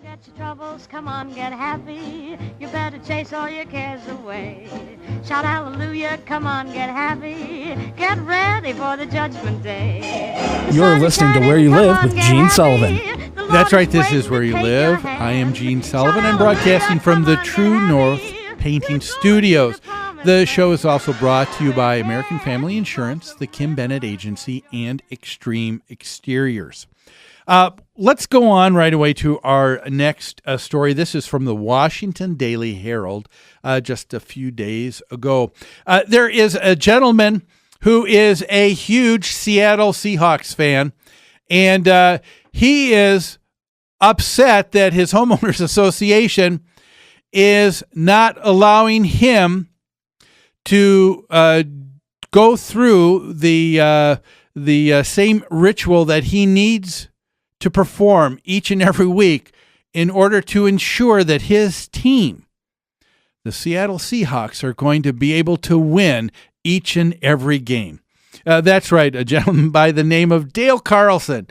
Forget your troubles, come on, get happy. You better chase all your cares away. Shout hallelujah, come on, get happy. Get ready for the judgment day. You're listening to Where You Live with Gene Sullivan. That's right, this is Where You Live. I am Gene Sullivan. I'm broadcasting from the True North Painting Studios. The show is also brought to you by American Family Insurance, the Kim Bennett Agency, and Extreme Exteriors. Let's go on right away to our next story. This is from the Washington Daily Herald just a few days ago. There is a gentleman who is a huge Seattle Seahawks fan, and he is upset that his homeowners association is not allowing him to go through the same ritual that he needs to perform each and every week in order to ensure that his team, the Seattle Seahawks, are going to be able to win each and every game. That's right, a gentleman by the name of Dale Carlson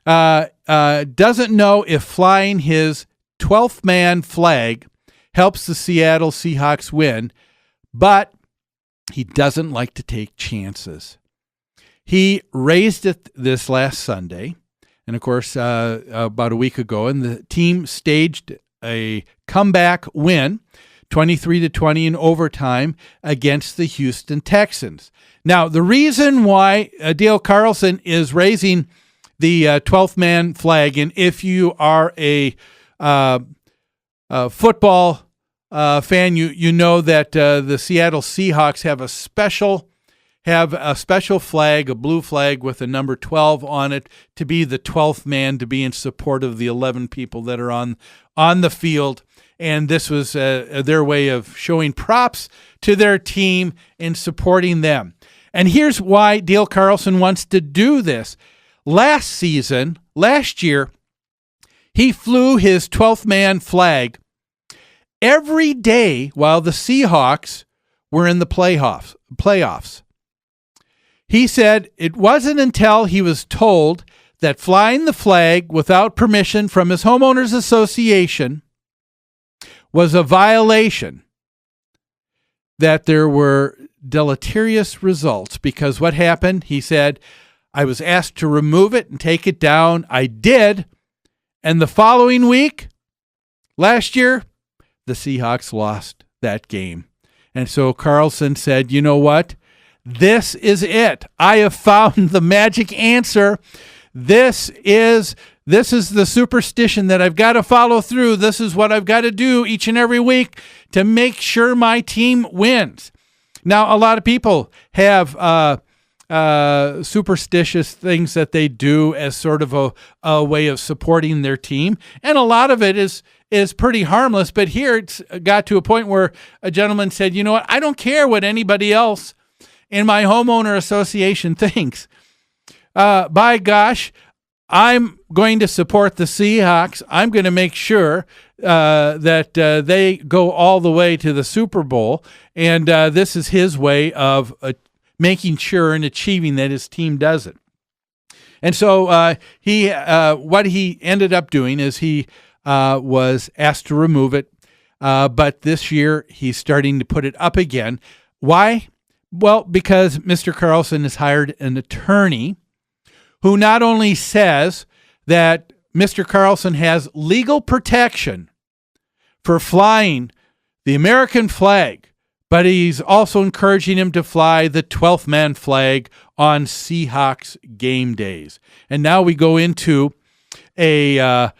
doesn't know if flying his 12th man flag helps the Seattle Seahawks win, but he doesn't like to take chances. He raised it this last Sunday, and of course, about a week ago, and the team staged a comeback win, 23-20 in overtime against the Houston Texans. Now, the reason why Dale Carlson is raising the 12th man flag, and if you are a football fan, you know that the Seattle Seahawks have a special flag, a blue flag with a number 12 on it, to be the 12th man, to be in support of the 11 people that are on the field. And this was their way of showing props to their team and supporting them. And here's why Dale Carlson wants to do this. Last year, he flew his 12th man flag every day while the Seahawks were in the playoffs. He said it wasn't until he was told that flying the flag without permission from his homeowners association was a violation that there were deleterious results. Because what happened, he said, I was asked to remove it and take it down. I did. And the following week, last year, the Seahawks lost that game. And so Carlson said, you know what? This is it. I have found the magic answer. This is the superstition that I've got to follow through. This is what I've got to do each and every week to make sure my team wins. Now, a lot of people have superstitious things that they do as sort of a way of supporting their team, and a lot of it is pretty harmless. But here it's got to a point where a gentleman said, you know what, I don't care what anybody else in my homeowner association thinks. By gosh, I'm going to support the Seahawks. I'm going to make sure that they go all the way to the Super Bowl. And this is his way of making sure and achieving that his team does it. And so what he ended up doing is he was asked to remove it. But this year he's starting to put it up again. Why? Well, because Mr. Carlson has hired an attorney who not only says that Mr. Carlson has legal protection for flying the American flag, but he's also encouraging him to fly the 12th man flag on Seahawks game days. And now we go into a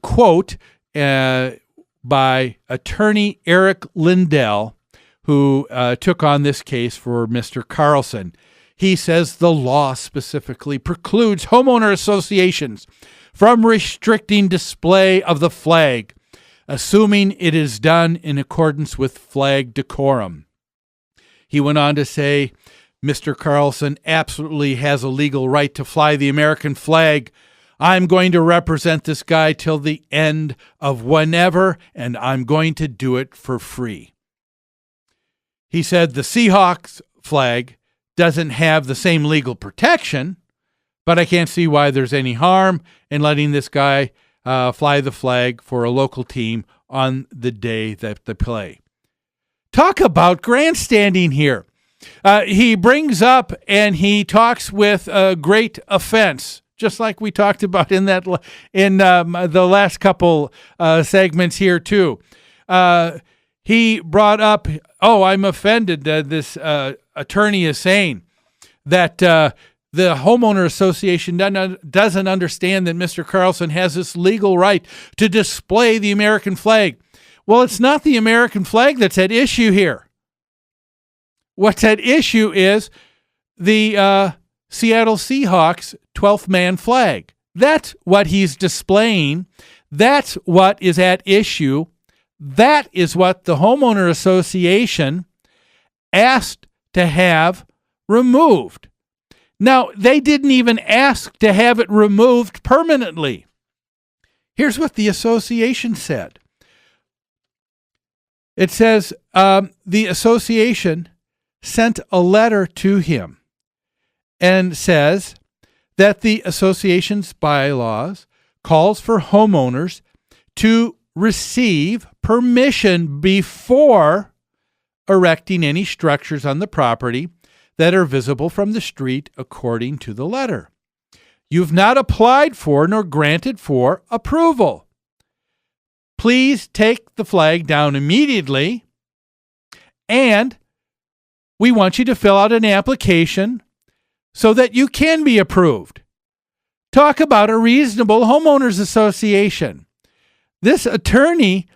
quote by attorney Eric Lindell, who took on this case for Mr. Carlson. He says the law specifically precludes homeowner associations from restricting display of the flag, assuming it is done in accordance with flag decorum. He went on to say, Mr. Carlson absolutely has a legal right to fly the American flag. I'm going to represent this guy till the end of whenever, and I'm going to do it for free. He said the Seahawks flag doesn't have the same legal protection, but I can't see why there's any harm in letting this guy fly the flag for a local team on the day that they play. Talk about grandstanding here. He brings up and he talks with great offense, just like we talked about in the last couple segments here too. He brought up, I'm offended that this attorney is saying that the homeowner association doesn't understand that Mr. Carlson has this legal right to display the American flag. Well, it's not the American flag that's at issue here. What's at issue is the Seattle Seahawks 12th man flag. That's what he's displaying. That's what is at issue. That is what the homeowner association asked to have removed. Now, they didn't even ask to have it removed permanently. Here's what the association said. It says the association sent a letter to him and says that the association's bylaws calls for homeowners to receive permission before erecting any structures on the property that are visible from the street according to the letter. You've not applied for nor granted for approval. Please take the flag down immediately, and we want you to fill out an application so that you can be approved. Talk about a reasonable homeowners association. This attorney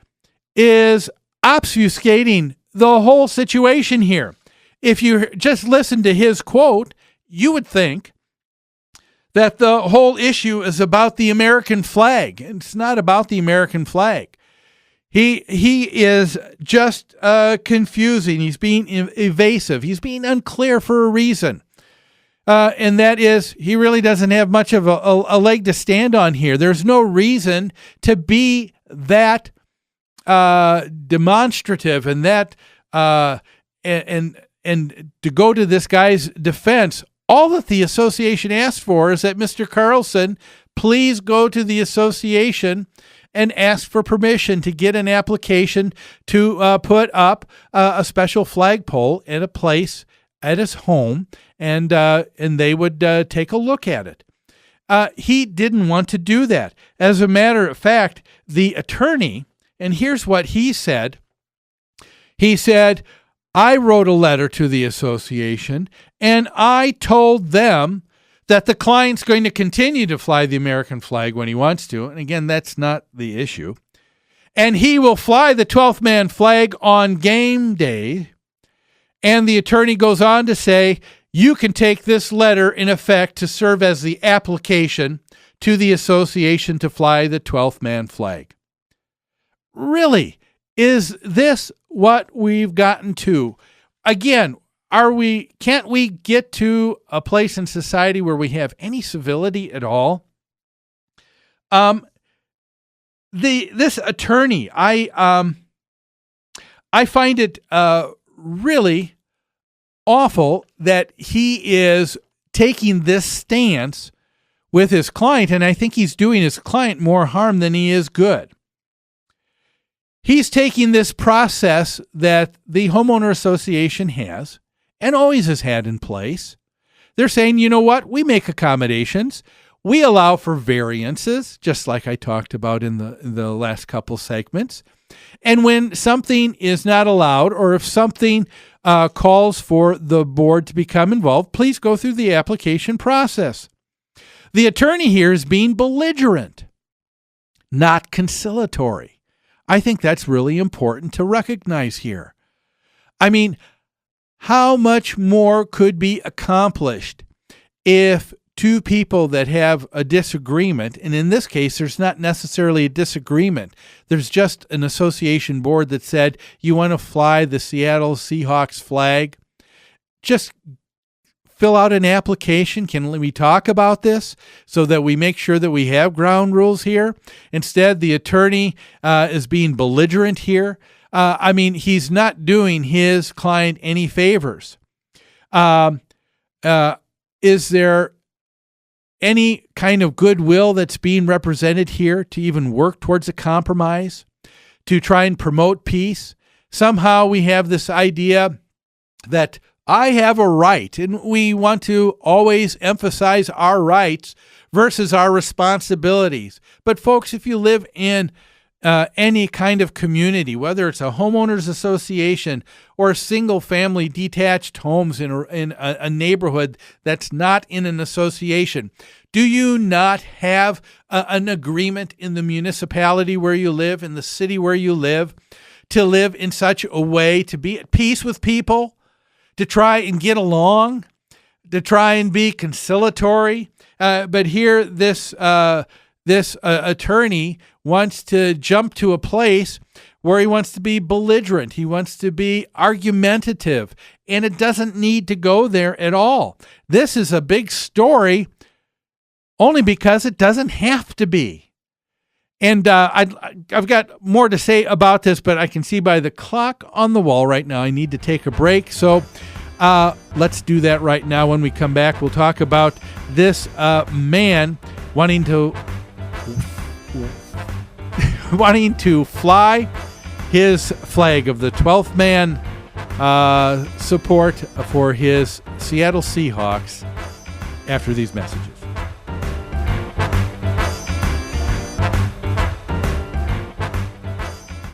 is obfuscating the whole situation here. If you just listen to his quote, you would think that the whole issue is about the American flag. It's not about the American flag. He is just confusing. He's being evasive. He's being unclear for a reason. And that is, he really doesn't have much of a leg to stand on here. There's no reason to be that demonstrative and that and to go to this guy's defense. All that the association asked for is that Mr. Carlson please go to the association and ask for permission to get an application to put up a special flagpole in a place at his home, and they would take a look at it. He didn't want to do that. As a matter of fact, the attorney, and here's what he said. He said, I wrote a letter to the association, and I told them that the client's going to continue to fly the American flag when he wants to. And again, that's not the issue. And he will fly the 12th man flag on game day. And the attorney goes on to say, you can take this letter in effect to serve as the application to the association to fly the 12th man flag. Really? Is this what we've gotten to? Again, can't we get to a place in society where we have any civility at all? This attorney, I find it really awful that he is taking this stance with his client, and I think he's doing his client more harm than he is good. He's taking this process that the homeowner association has and always has had in place. They're saying, you know what? We make accommodations. We allow for variances, just like I talked about in the last couple segments. And when something is not allowed, or if something calls for the board to become involved, please go through the application process. The attorney here is being belligerent, not conciliatory. I think that's really important to recognize here. I mean, how much more could be accomplished if two people that have a disagreement, and in this case, there's not necessarily a disagreement. There's just an association board that said, you want to fly the Seattle Seahawks flag? Just fill out an application. Can we talk about this so that we make sure that we have ground rules here? Instead, the attorney is being belligerent here. I mean, he's not doing his client any favors. Is there any kind of goodwill that's being represented here to even work towards a compromise, to try and promote peace. Somehow we have this idea that I have a right, and we want to always emphasize our rights versus our responsibilities. But folks, if you live in any kind of community, whether it's a homeowners association or single-family detached homes in a neighborhood that's not in an association, do you not have an agreement in the municipality where you live, in the city where you live, to live in such a way to be at peace with people, to try and get along, to try and be conciliatory? But here, this attorney wants to jump to a place where he wants to be belligerent. He wants to be argumentative, and it doesn't need to go there at all. This is a big story only because it doesn't have to be. And I've got more to say about this, but I can see by the clock on the wall right now I need to take a break. So let's do that right now. When we come back, we'll talk about this man wanting to fly his flag of the 12th man support for his Seattle Seahawks after these messages.